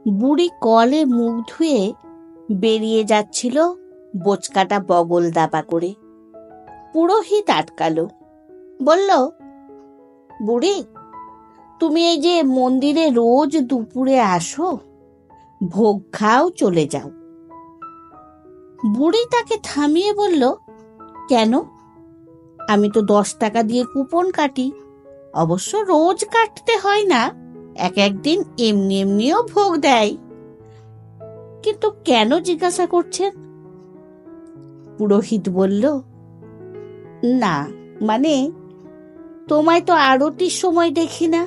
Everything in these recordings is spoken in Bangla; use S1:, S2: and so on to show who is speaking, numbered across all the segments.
S1: বুড়ি কলে মুখ ধুয়ে বেরিয়ে যাচ্ছিল বোচকাটা বগল দাবা করে। পুরোহিত আটকালো, বলল, বুড়ি, তুমি এই যে মন্দিরে রোজ দুপুরে আসো, ভোগ খাও, চলে যাও। বুড়ি তাকে থামিয়ে বলল, কেন? আমি তো 10 টাকা দিয়ে কুপন কাটি, অবশ্য রোজ কাটতে হয় না, এক একদিন এমনি এমনিও ভোগ দেয়। কিন্তু কেন জিজ্ঞাসা করছেন? পুরোহিত বলল, না মানে তোমায় তো আরতির সময় দেখি না,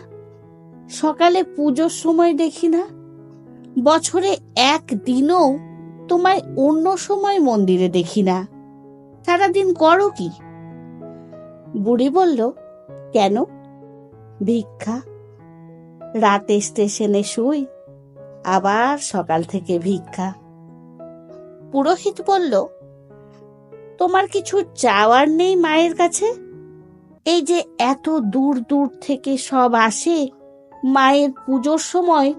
S1: সকালে পুজোর সময় দেখি না, বছরে একদিনও তোমায় অন্য সময় মন্দিরে দেখি না, সারাদিন করো কি? বুড়ি বলল, কেন? ভিক্ষা। রাতে স্টেশনে শুই, আবার সকাল থেকে ভিক্ষা। পুরোহিত বলল, তোমার কিছু চাওয়ার নেই মায়ের কাছে? এই যে এত দূর দূর থেকে সব আসে মায়ের পুজোর সময়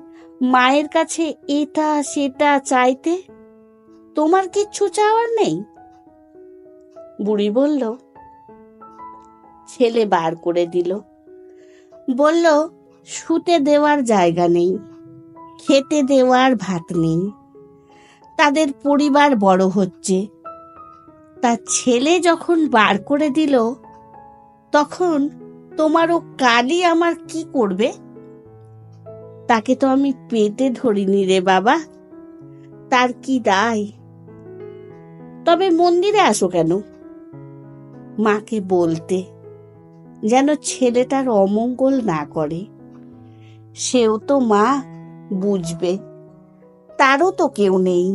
S1: মায়ের কাছে এটা সেটা চাইতে, তোমার কিচ্ছু চাওয়ার নেই? বুড়ি বলল, ছেলে বার করে দিল, বলল, শুতে দেওয়ার জায়গা নেই, খেতে দেওয়ার ভাত নেই, তাদের পরিবার বড় হচ্ছে। তার ছেলে যখন বার করে দিল, তখন তোমারও কালই আমার কি করবে? তাকে তো আমি পেটে ধরিনি রে বাবা, তার কি দায়? তবে মন্দিরে আসো কেন? মাকে বলতে, যেন ছেলেটার অমঙ্গল না করে। সেও তো মা, বুঝবে। তারও তো কেউ নেই,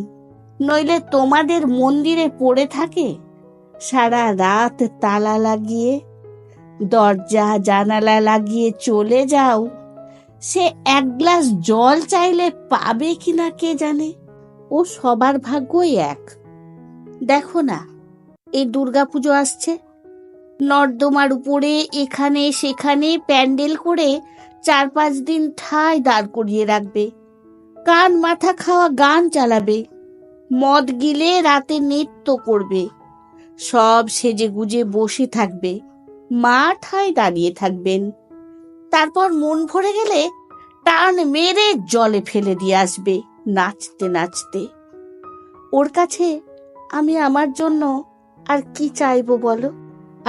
S1: নইলে তোমাদের মন্দিরে পড়ে থাকে সারা রাত তালা লাগিয়ে, দরজা জানালা লাগিয়ে চলে যাও, সে এক গ্লাস জল চাইলে পাবে কিনা কে জানে। ও সবার ভাগ্যই এক। দেখো না, এই দুর্গাপুজো আসছে, নর্দমার উপরে এখানে সেখানে প্যান্ডেল করে 4-5 দিন ঠায় দাঁড় করিয়ে রাখবে, কান মাথা খাওয়া গান চালাবে, মদ গিলে রাতে নৃত্য করবে, সব সেজে গুজে বসে থাকবে, মা ঠায় দাঁড়িয়ে থাকবেন। তারপর মন ভরে গেলে টান মেরে জলে ফেলে দিয়ে আসবে নাচতে নাচতে। ওর কাছে আমি আমার জন্য আর কি চাইবো বলো?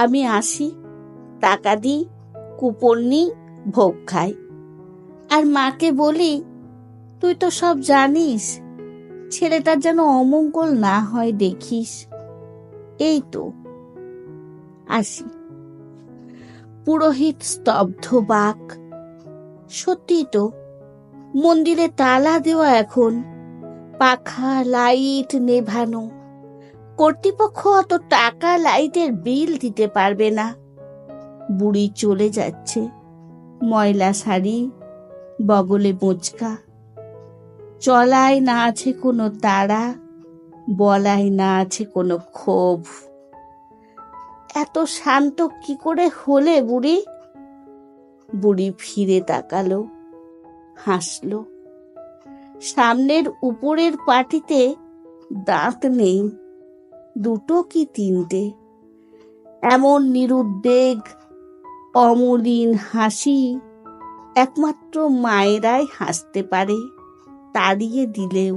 S1: আমি আসি, টাকা দিই, কুপন নিই, ভোগ খাই, আর মাকে বলি, তুই তো সব জানিস, ছেলেটার যেন অমঙ্গল না হয় দেখিস। এই তো, আসি। পুরোহিত স্তব্ধ বাক। সত্যি তো, মন্দিরে তালা দেওয়া এখন, পাখা লাইট নেভানো, কর্তৃপক্ষ অত টাকা লাইটের বিল দিতে পারবে না। বুড়ি চলে যাচ্ছে, ময়লা শাড়ি, বগলে বোঁচকা, চলায় না আছে কোনো তাড়া, বলায় না আছে কোনো ক্ষোভ। এত শান্ত কি করে হলে বুড়ি? বুড়ি ফিরে তাকালো, হাসলো। সামনের উপরের পাটিতে দাঁত নেই, 2 কি 3টে। এমন নিরুদ্বেগ অমলিন হাসি একমাত্র মায়েরাই হাসতে পারে, তাড়িয়ে দিলেও।